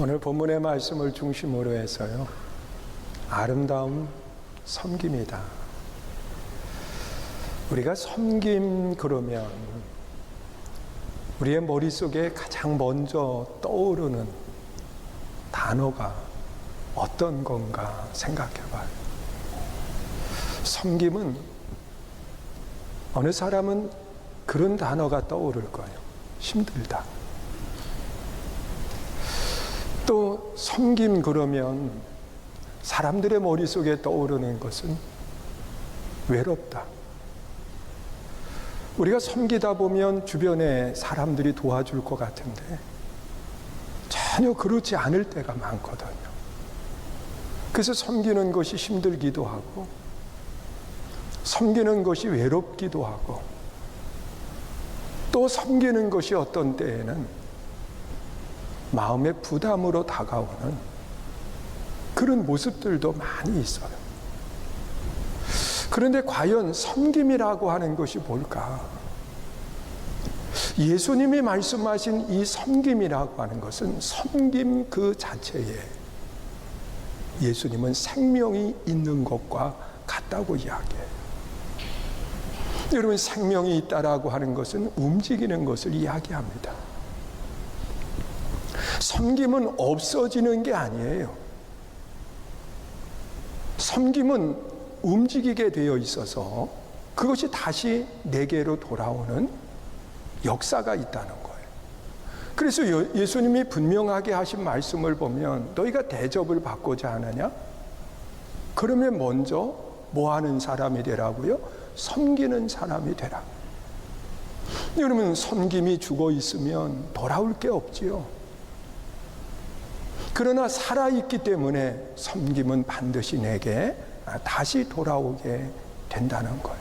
오늘 본문의 말씀을 중심으로 해서요, 아름다운 섬김이다. 우리가 섬김 그러면 우리의 머릿속에 가장 먼저 떠오르는 단어가 어떤 건가 생각해 봐요. 섬김은 어느 사람은 그런 단어가 떠오를 거예요. 힘들다. 또 섬김 그러면 사람들의 머릿속에 떠오르는 것은 외롭다. 우리가 섬기다 보면 주변에 사람들이 도와줄 것 같은데 전혀 그렇지 않을 때가 많거든요. 그래서 섬기는 것이 힘들기도 하고 섬기는 것이 외롭기도 하고 또 섬기는 것이 어떤 때에는 마음의 부담으로 다가오는 그런 모습들도 많이 있어요. 그런데 과연 섬김이라고 하는 것이 뭘까? 예수님이 말씀하신 이 섬김이라고 하는 것은 섬김 그 자체에 예수님은 생명이 있는 것과 같다고 이야기해요. 여러분, 생명이 있다라고 하는 것은 움직이는 것을 이야기합니다. 섬김은 없어지는 게 아니에요. 섬김은 움직이게 되어 있어서 그것이 다시 내게로 돌아오는 역사가 있다는 거예요. 그래서 예수님이 분명하게 하신 말씀을 보면 너희가 대접을 받고자 하느냐? 그러면 먼저 뭐 하는 사람이 되라고요? 섬기는 사람이 되라. 여러분, 섬김이 죽어 있으면 돌아올 게 없지요. 그러나 살아있기 때문에 섬김은 반드시 내게 다시 돌아오게 된다는 거예요.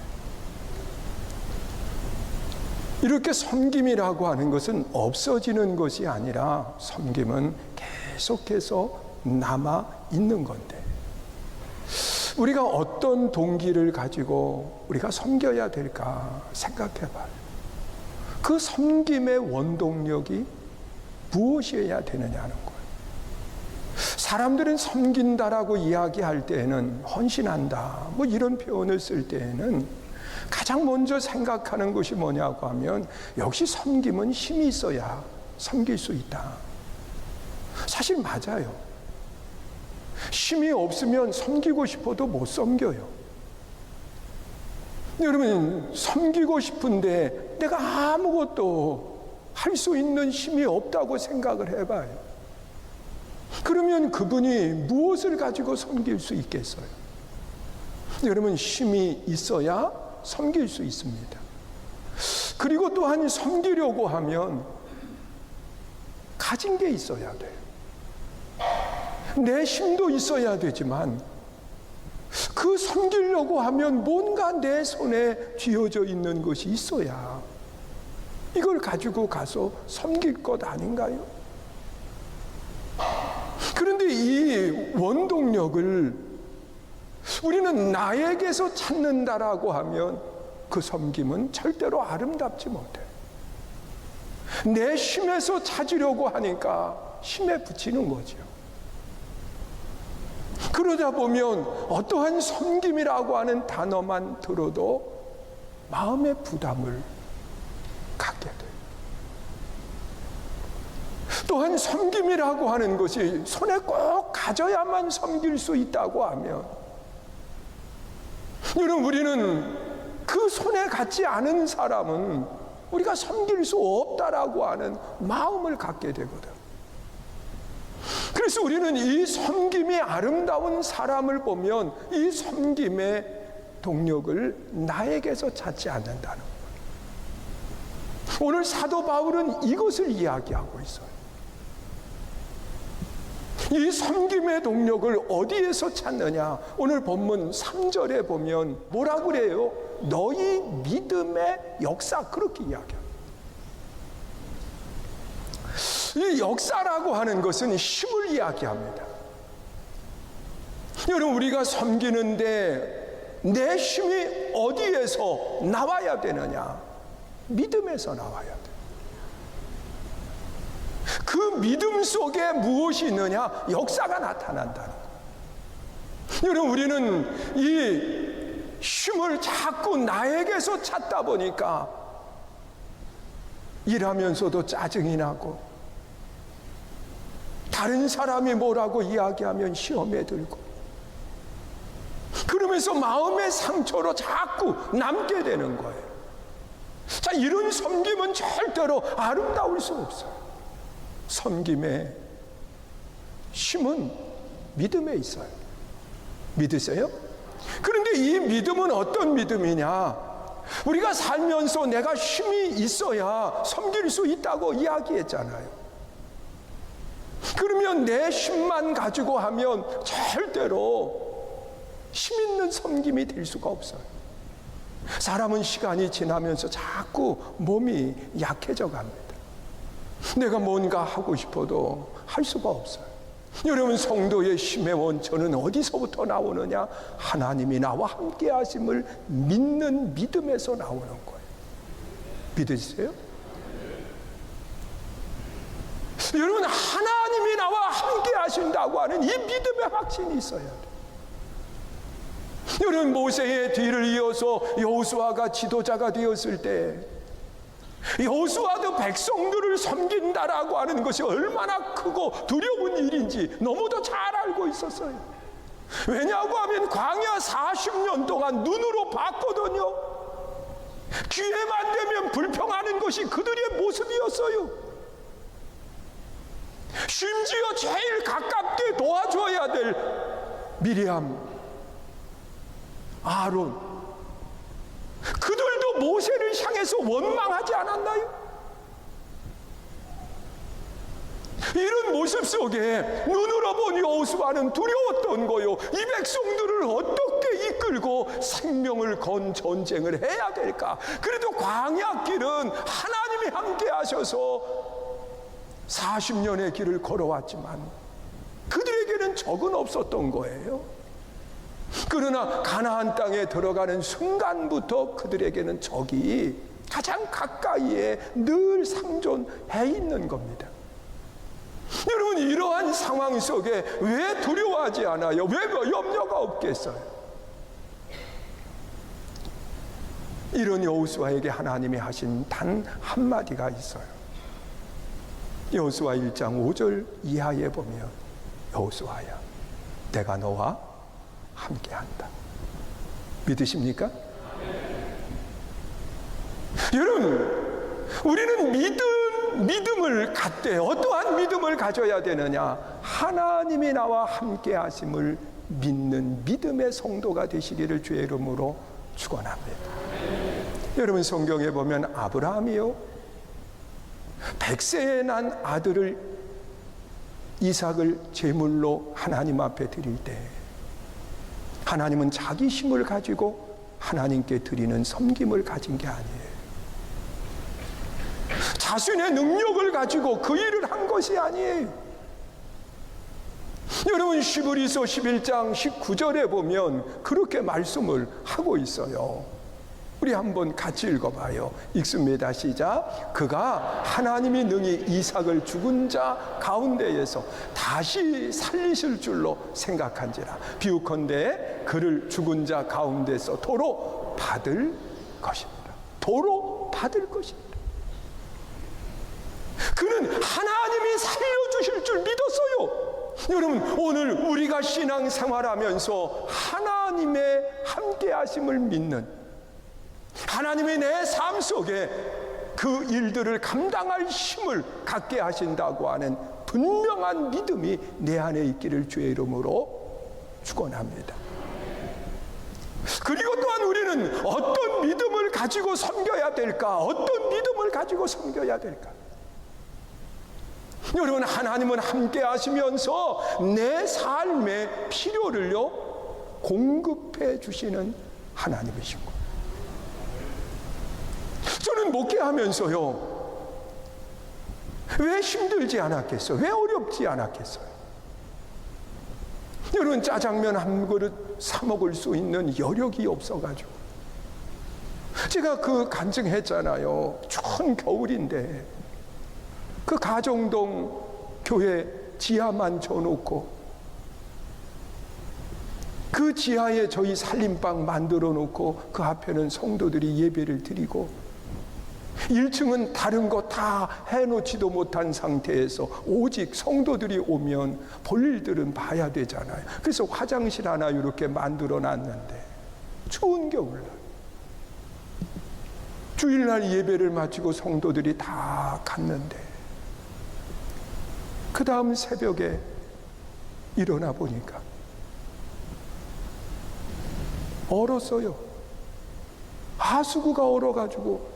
이렇게 섬김이라고 하는 것은 없어지는 것이 아니라 섬김은 계속해서 남아 있는 건데 우리가 어떤 동기를 가지고 우리가 섬겨야 될까 생각해 봐요. 그 섬김의 원동력이 무엇이어야 되느냐는 거예요. 사람들은 섬긴다라고 이야기할 때에는 헌신한다 뭐 이런 표현을 쓸 때에는 가장 먼저 생각하는 것이 뭐냐고 하면 역시 섬김은 힘이 있어야 섬길 수 있다. 사실 맞아요. 힘이 없으면 섬기고 싶어도 못 섬겨요. 여러분, 섬기고 싶은데 내가 아무것도 할 수 있는 힘이 없다고 생각을 해봐요. 그러면 그분이 무엇을 가지고 섬길 수 있겠어요? 여러분, 힘이 있어야 섬길 수 있습니다. 그리고 또한 섬기려고 하면 가진 게 있어야 돼요. 내 힘도 있어야 되지만 그 섬기려고 하면 뭔가 내 손에 쥐어져 있는 것이 있어야 이걸 가지고 가서 섬길 것 아닌가요? 그런데 이 원동력을 우리는 나에게서 찾는다라고 하면 그 섬김은 절대로 아름답지 못해. 내 힘에서 찾으려고 하니까 힘에 부치는 거죠. 그러다 보면 어떠한 섬김이라고 하는 단어만 들어도 마음의 부담을 갖게 돼요. 또한 섬김이라고 하는 것이 손에 꼭 가져야만 섬길 수 있다고 하면 여러분, 우리는 그 손에 갖지 않은 사람은 우리가 섬길 수 없다라고 하는 마음을 갖게 되거든. 그래서 우리는 이 섬김이 아름다운 사람을 보면 이 섬김의 동력을 나에게서 찾지 않는다는 거예요. 오늘 사도 바울은 이것을 이야기하고 있어요. 이 섬김의 동력을 어디에서 찾느냐? 오늘 본문 3절에 보면 뭐라 그래요? 너희 믿음의 역사, 그렇게 이야기합니다. 이 역사라고 하는 것은 힘을 이야기합니다. 여러분, 우리가 섬기는데 내 힘이 어디에서 나와야 되느냐? 믿음에서 나와야 돼. 그 믿음 속에 무엇이 있느냐? 역사가 나타난다는 거예요. 여러분, 우리는 이 힘을 자꾸 나에게서 찾다 보니까 일하면서도 짜증이 나고, 다른 사람이 뭐라고 이야기하면 시험에 들고, 그러면서 마음의 상처로 자꾸 남게 되는 거예요. 자, 이런 섬김은 절대로 아름다울 수 없어요. 섬김의 힘은 믿음에 있어요. 믿으세요? 그런데 이 믿음은 어떤 믿음이냐? 우리가 살면서 내가 힘이 있어야 섬길 수 있다고 이야기했잖아요. 그러면 내 힘만 가지고 하면 절대로 힘 있는 섬김이 될 수가 없어요. 사람은 시간이 지나면서 자꾸 몸이 약해져 갑니다. 내가 뭔가 하고 싶어도 할 수가 없어요. 여러분, 성도의 힘의 원천은 어디서부터 나오느냐? 하나님이 나와 함께 하심을 믿는 믿음에서 나오는 거예요. 믿으세요? 여러분, 하나님이 나와 함께 하신다고 하는 이 믿음의 확신이 있어야 돼요. 여러분, 모세의 뒤를 이어서 여호수아가 지도자가 되었을 때 여호수아도 백성들을 섬긴다라고 하는 것이 얼마나 크고 두려운 일인지 너무도 잘 알고 있었어요. 왜냐고 하면 광야 40년 동안 눈으로 봤거든요. 기회만 되면 불평하는 것이 그들의 모습이었어요. 심지어 제일 가깝게 도와줘야 될 미리암, 아론, 그들도 모세를 향해서 원망하지 않았나요? 이런 모습 속에 눈으로 본 여호수아는 두려웠던 거요. 이 백성들을 어떻게 이끌고 생명을 건 전쟁을 해야 될까? 그래도 광야길은 하나님이 함께 하셔서 40년의 길을 걸어왔지만 그들에게는 적은 없었던 거예요. 그러나 가나안 땅에 들어가는 순간부터 그들에게는 적이 가장 가까이에 늘 상존해 있는 겁니다. 여러분, 이러한 상황 속에 왜 두려워하지 않아요? 왜 염려가 없겠어요? 이런 여호수아에게 하나님이 하신 단 한마디가 있어요. 여호수아 1장 5절 이하에 보면, 여호수아야, 내가 너와 함께한다. 믿으십니까? 여러분, 우리는 믿음을 갖되 어떠한 믿음을 가져야 되느냐? 하나님이 나와 함께 하심을 믿는 믿음의 성도가 되시기를 주의 이름으로 축원합니다. 여러분, 성경에 보면 아브라함이요, 100세에 난 아들을 이삭을 제물로 하나님 앞에 드릴 때 하나님은 자기 힘을 가지고 하나님께 드리는 섬김을 가진 게 아니에요. 자신의 능력을 가지고 그 일을 한 것이 아니에요. 여러분, 히브리서 11장 19절에 보면 그렇게 말씀을 하고 있어요. 우리 한번 같이 읽어봐요. 읽습니다. 시작. 그가 하나님이 능히 이삭을 죽은 자 가운데에서 다시 살리실 줄로 생각한지라. 비유컨대 그를 죽은 자 가운데서 도로 받을 것입니다. 도로 받을 것입니다. 그는 하나님이 살려주실 줄 믿었어요. 여러분, 오늘 우리가 신앙생활하면서 하나님의 함께하심을 믿는, 하나님이 내 삶 속에 그 일들을 감당할 힘을 갖게 하신다고 하는 분명한 믿음이 내 안에 있기를 주의 이름으로 축원합니다. 그리고 또한 우리는 어떤 믿음을 가지고 섬겨야 될까? 어떤 믿음을 가지고 섬겨야 될까? 여러분, 하나님은 함께 하시면서 내 삶의 필요를요 공급해 주시는 하나님이신 거예요. 저는 목회하면서요, 왜 힘들지 않았겠어요? 왜 어렵지 않았겠어요? 여러분, 짜장면 한 그릇 사 먹을 수 있는 여력이 없어가지고 제가 그 간증했잖아요. 추운 겨울인데 그 가정동 교회 지하만 줘놓고 그 지하에 저희 살림방 만들어 놓고 그 앞에는 성도들이 예배를 드리고 1층은 다른 거 다 해놓지도 못한 상태에서 오직 성도들이 오면 볼일들은 봐야 되잖아요. 그래서 화장실 하나 이렇게 만들어 놨는데 추운 겨울날 주일날 예배를 마치고 성도들이 다 갔는데 그 다음 새벽에 일어나 보니까 얼었어요. 하수구가 얼어가지고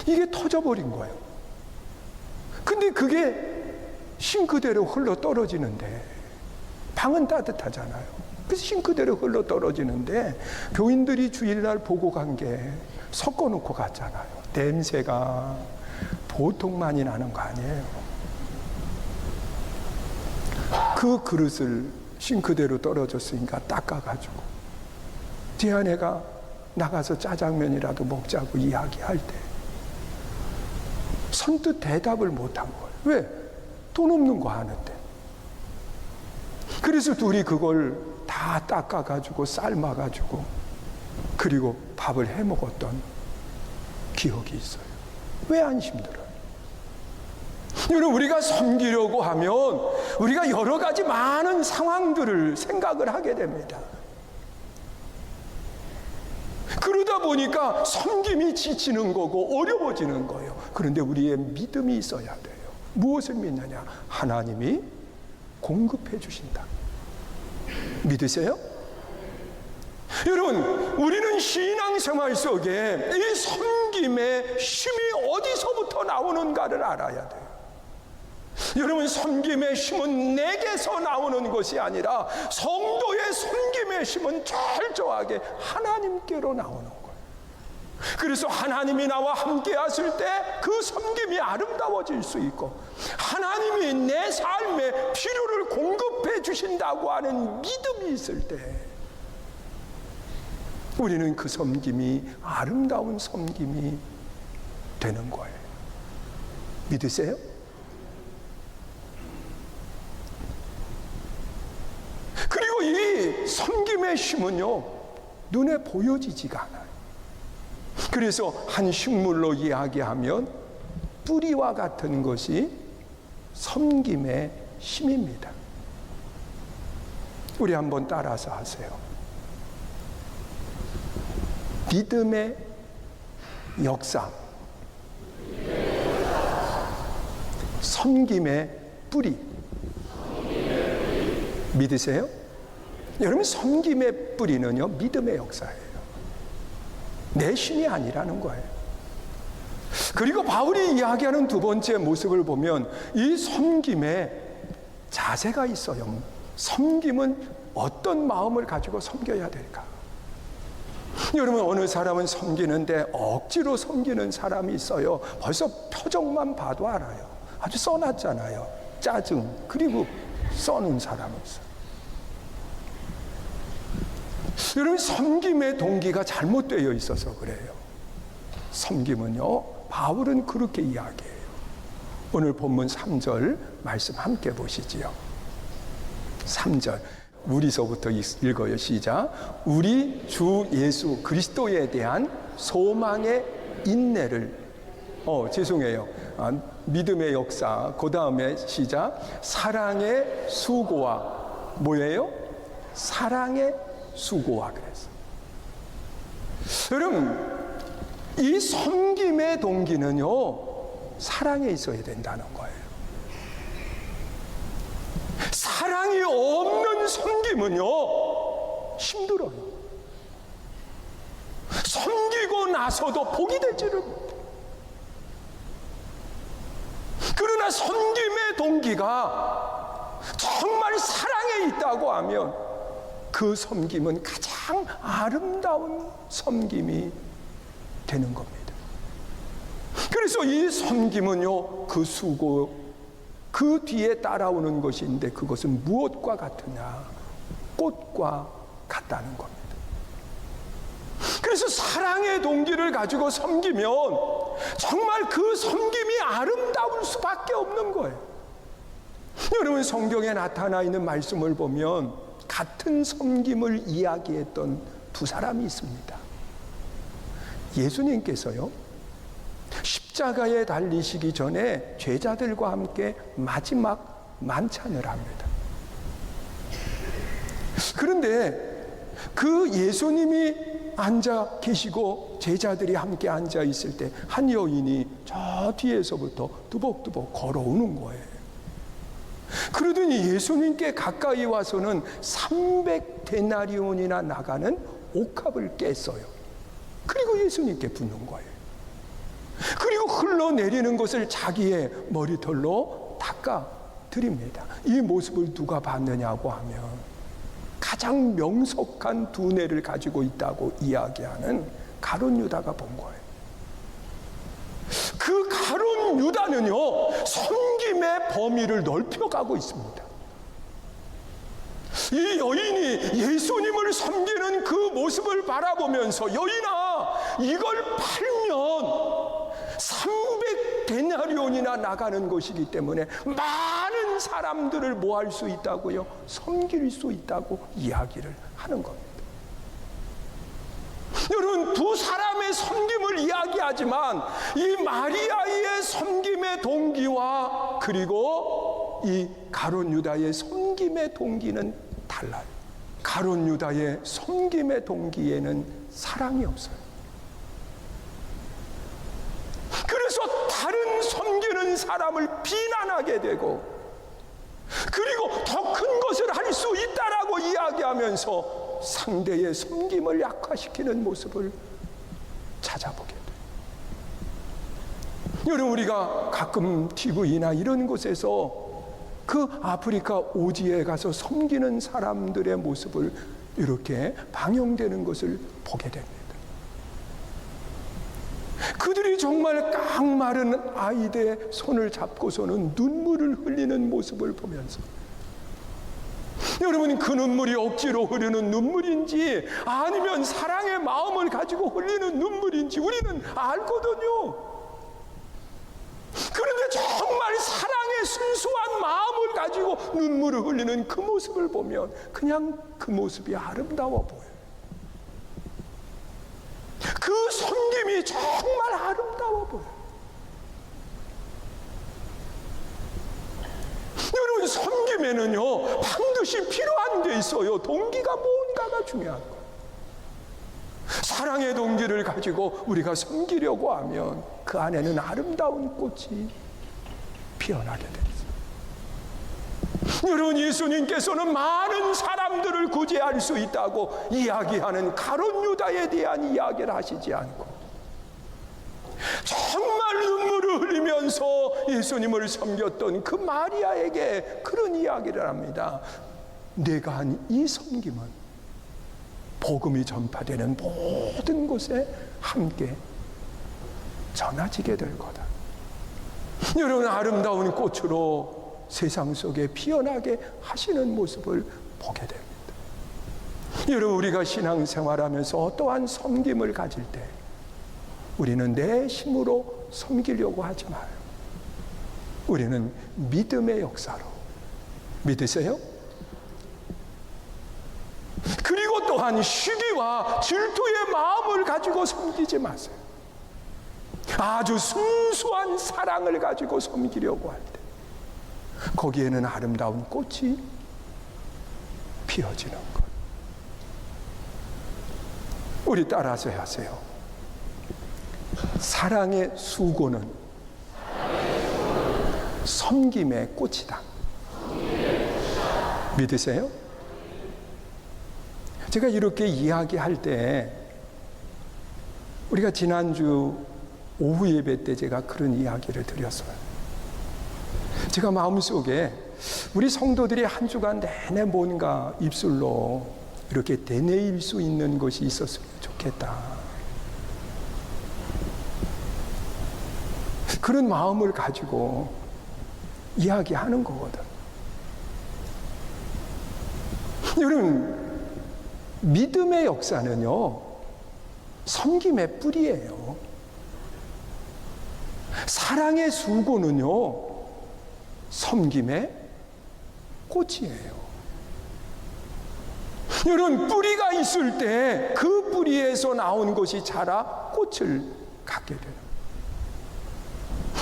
이게 터져버린 거예요. 근데 그게 싱크대로 흘러 떨어지는데 방은 따뜻하잖아요. 그래서 싱크대로 흘러 떨어지는데 교인들이 주일날 보고 간 게 섞어놓고 갔잖아요. 냄새가 보통 많이 나는 거 아니에요. 그 그릇을 싱크대로 떨어졌으니까 닦아가지고 제 아내가 나가서 짜장면이라도 먹자고 이야기할 때 선뜻 대답을 못한 거예요. 왜? 돈 없는 거 아는데. 그래서 둘이 그걸 다 닦아가지고 삶아가지고 그리고 밥을 해 먹었던 기억이 있어요. 왜 안 힘들어요? 여러분, 우리가 섬기려고 하면 우리가 여러 가지 많은 상황들을 생각을 하게 됩니다. 그러다 보니까 섬김이 지치는 거고 어려워지는 거예요. 그런데 우리의 믿음이 있어야 돼요. 무엇을 믿느냐? 하나님이 공급해 주신다. 믿으세요? 여러분, 우리는 신앙생활 속에 이 섬김의 힘이 어디서부터 나오는가를 알아야 돼요. 여러분, 섬김의 힘은 내게서 나오는 것이 아니라 성도의 섬김의 힘은 철저하게 하나님께로 나오는 거예요. 그래서 하나님이 나와 함께 하실 때 그 섬김이 아름다워질 수 있고 하나님이 내 삶에 필요를 공급해 주신다고 하는 믿음이 있을 때 우리는 그 섬김이 아름다운 섬김이 되는 거예요. 믿으세요? 그리고 이 섬김의 힘은요, 눈에 보여지지가 않아요. 그래서 한 식물로 이야기하면 뿌리와 같은 것이 섬김의 힘입니다. 우리 한번 따라서 하세요. 믿음의 역사, 섬김의 뿌리. 믿으세요? 여러분, 섬김의 뿌리는요, 믿음의 역사예요. 내 힘이 아니라는 거예요. 그리고 바울이 이야기하는 두 번째 모습을 보면 이 섬김에 자세가 있어요. 섬김은 어떤 마음을 가지고 섬겨야 될까? 여러분, 어느 사람은 섬기는데 억지로 섬기는 사람이 있어요. 벌써 표정만 봐도 알아요. 아주 써놨잖아요. 짜증, 그리고 써는 사람이 있어요. 여러분, 섬김의 동기가 잘못되어 있어서 그래요. 섬김은요, 바울은 그렇게 이야기해요. 오늘 본문 3절 말씀 함께 보시지요. 3절 우리서부터 읽어요. 시작. 우리 주 예수 그리스도에 대한 소망의 인내를 죄송해요. 믿음의 역사, 그 다음에 시작. 사랑의 수고와 뭐예요? 사랑의 수고와 그랬어. 여러분, 이 섬김의 동기는요, 사랑에 있어야 된다는 거예요. 사랑이 없는 섬김은요, 힘들어요. 섬기고 나서도 복이 되지를 못해. 그러나 섬김의 동기가 정말 사랑에 있다고 하면 그 섬김은 가장 아름다운 섬김이 되는 겁니다. 그래서 이 섬김은요, 그 수고, 그 뒤에 따라오는 것인데 그것은 무엇과 같으냐? 꽃과 같다는 겁니다. 그래서 그래서 사랑의 동기를 가지고 섬기면 정말 그 섬김이 아름다울 수밖에 없는 거예요. 여러분, 성경에 나타나 있는 말씀을 보면 같은 섬김을 이야기했던 두 사람이 있습니다. 예수님께서요, 십자가에 달리시기 전에 제자들과 함께 마지막 만찬을 합니다. 그런데 그 예수님이 앉아 계시고 제자들이 함께 앉아 있을 때 한 여인이 저 뒤에서부터 두벅두벅 걸어오는 거예요. 그러더니 예수님께 가까이 와서는 300데나리온이나 나가는 옥합을 깼어요. 그리고 예수님께 붓는 거예요. 그리고 흘러내리는 것을 자기의 머리털로 닦아 드립니다. 이 모습을 누가 봤느냐고 하면 가장 명석한 두뇌를 가지고 있다고 이야기하는 가룟 유다가 본 거예요. 그 가룟 유다는요, 섬김의 범위를 넓혀가고 있습니다. 이 여인이 예수님을 섬기는 그 모습을 바라보면서, 여인아, 이걸 팔면 300데나리온이나 나가는 것이기 때문에 많은 사람들을 뭐 할 수 있다고요? 섬길 수 있다고 이야기를 하는 겁니다. 여러분, 두 사람의 섬김을 이야기하지만 이 마리아의 섬김의 동기와 그리고 이 가룟 유다의 섬김의 동기는 달라요. 가룟 유다의 섬김의 동기에는 사랑이 없어요. 그래서 다른 섬기는 사람을 비난하게 되고, 그리고 더 큰 것을 할 수 있다라고 이야기하면서 상대의 섬김을 약화시키는 모습을 찾아보게 돼요. 여러분, 우리가 가끔 TV나 이런 곳에서 그 아프리카 오지에 가서 섬기는 사람들의 모습을 이렇게 방영되는 것을 보게 됩니다. 그들이 정말 깡마른 아이들의 손을 잡고서는 눈물을 흘리는 모습을 보면서, 여러분, 그 눈물이 억지로 흐르는 눈물인지 아니면 사랑의 마음을 가지고 흘리는 눈물인지 우리는 알거든요. 그런데 정말 사랑의 순수한 마음을 가지고 눈물을 흘리는 그 모습을 보면 그냥 그 모습이 아름다워 보여요. 그 섬김이 정말 아름다워 보여요. 여러분, 섬김에는요, 반드시 필요한 게 있어요. 동기가 뭔가가 중요한 거예요. 사랑의 동기를 가지고 우리가 섬기려고 하면 그 안에는 아름다운 꽃이 피어나게 됩니다. 여러분, 예수님께서는 많은 사람들을 구제할 수 있다고 이야기하는 가룟 유다에 대한 이야기를 하시지 않고 정말 눈물을 흘리면서 예수님을 섬겼던 그 마리아에게 그런 이야기를 합니다. 내가 한 이 섬김은 복음이 전파되는 모든 곳에 함께 전해지게 될 거다. 여러분, 아름다운 꽃으로 세상 속에 피어나게 하시는 모습을 보게 됩니다. 여러분, 우리가 신앙생활하면서 어떠한 섬김을 가질 때 우리는 내 힘으로 섬기려고 하지 마요. 우리는 믿음의 역사로, 믿으세요? 그리고 또한 시기와 질투의 마음을 가지고 섬기지 마세요. 아주 순수한 사랑을 가지고 섬기려고 할 때 거기에는 아름다운 꽃이 피어지는 것. 우리 따라서 하세요. 사랑의 수고는 섬김의 꽃이다. 믿으세요? 제가 이렇게 이야기할 때, 우리가 지난주 오후 예배 때 제가 그런 이야기를 드렸어요. 제가 마음속에 우리 성도들이 한 주간 내내 뭔가 입술로 이렇게 되뇌일 수 있는 것이 있었으면 좋겠다. 그런 마음을 가지고 이야기하는 거거든. 여러분, 믿음의 역사는요, 섬김의 뿌리예요. 사랑의 수고는요, 섬김의 꽃이에요. 여러분, 뿌리가 있을 때 그 뿌리에서 나온 것이 자라 꽃을 갖게 돼요.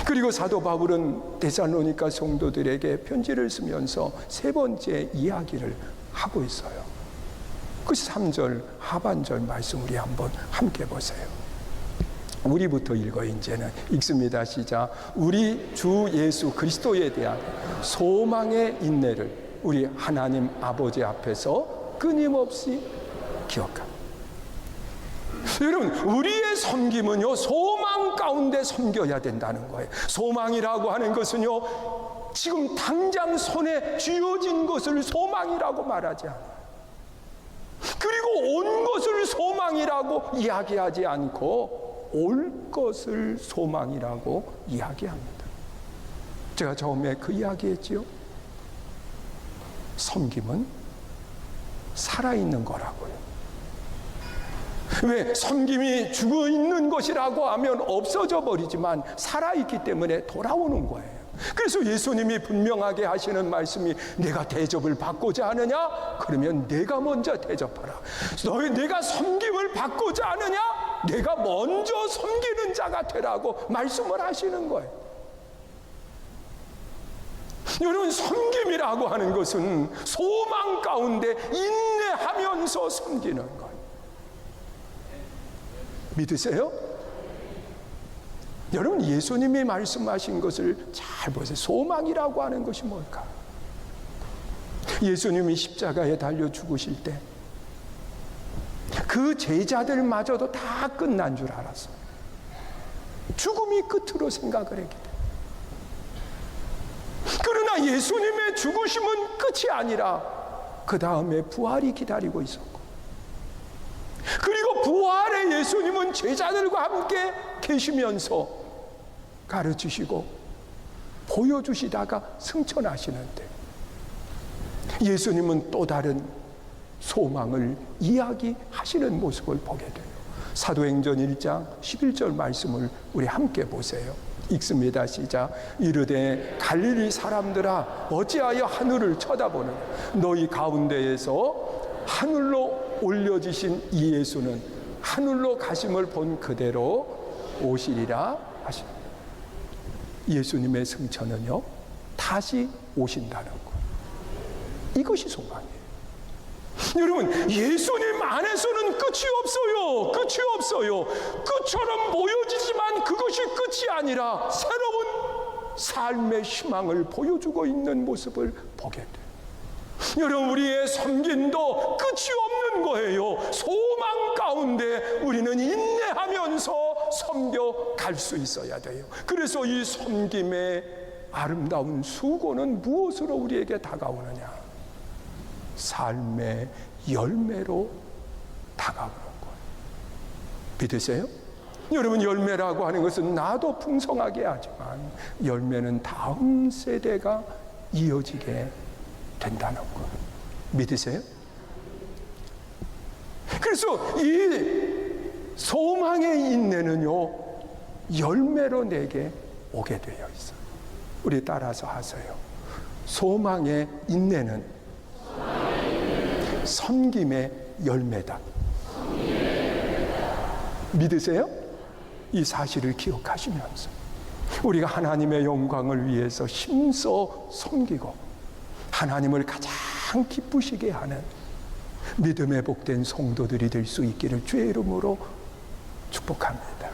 그리고 사도 바울은 데살로니가 성도들에게 편지를 쓰면서 세 번째 이야기를 하고 있어요. 그 3절 하반절 말씀 우리 한번 함께 보세요. 우리부터 읽어요. 이제는 읽습니다. 시작. 우리 주 예수 그리스도에 대한 소망의 인내를 우리 하나님 아버지 앞에서 끊임없이 기억합니다. 여러분, 우리의 섬김은요, 소망 가운데 섬겨야 된다는 거예요. 소망이라고 하는 것은요, 지금 당장 손에 쥐어진 것을 소망이라고 말하지 않아요. 그리고 온 것을 소망이라고 이야기하지 않고 올 것을 소망이라고 이야기합니다. 제가 처음에 그 이야기했지요. 섬김은 살아있는 거라고요. 왜? 섬김이 죽어있는 것이라고 하면 없어져 버리지만 살아있기 때문에 돌아오는 거예요. 그래서 예수님이 분명하게 하시는 말씀이, 내가 대접을 받고자 하느냐? 그러면 내가 먼저 대접하라. 내가 섬김을 받고자 하느냐? 내가 먼저 섬기는 자가 되라고 말씀을 하시는 거예요. 여러분, 섬김이라고 하는 것은 소망 가운데 인내하면서 섬기는 거예요. 믿으세요? 여러분, 예수님이 말씀하신 것을 잘 보세요. 소망이라고 하는 것이 뭘까? 예수님이 십자가에 달려 죽으실 때 그 제자들마저도 다 끝난 줄 알았어요. 죽음이 끝으로 생각을 했기 때문에. 그러나 예수님의 죽으심은 끝이 아니라 그 다음에 부활이 기다리고 있었고, 그리고 부활의 예수님은 제자들과 함께 계시면서 가르치시고 보여주시다가 승천하시는데, 예수님은 또 다른 소망을 이야기하시는 모습을 보게 돼요. 사도행전 1장 11절 말씀을 우리 함께 보세요. 읽습니다. 시작. 이르되 갈릴리 사람들아, 어찌하여 하늘을 쳐다보느냐? 너희 가운데에서 하늘로 올려지신 이 예수는 하늘로 가심을 본 그대로 오시리라 하십니다. 예수님의 승천은요, 다시 오신다는 것. 이것이 소망이에요. 여러분, 예수님 안에서는 끝이 없어요. 끝이 없어요. 끝처럼 보여지지만 그것이 끝이 아니라 새로운 삶의 희망을 보여주고 있는 모습을 보게 돼요. 여러분, 우리의 섬김도 끝이 없는 거예요. 소망 가운데 우리는 인내하면서 섬겨갈 수 있어야 돼요. 그래서 이 섬김의 아름다운 수고는 무엇으로 우리에게 다가오느냐? 삶의 열매로 다가오는 거예요. 믿으세요? 여러분, 열매라고 하는 것은 나도 풍성하게 하지만 열매는 다음 세대가 이어지게 된다는 거예요. 믿으세요? 그래서 이 소망의 인내는요, 열매로 내게 오게 되어 있어요. 우리 따라서 하세요. 소망의 인내는 섬김의 열매다. 믿으세요? 이 사실을 기억하시면서 우리가 하나님의 영광을 위해서 힘써 섬기고 하나님을 가장 기쁘시게 하는 믿음의 복된 성도들이 될 수 있기를 주의 이름으로 축복합니다.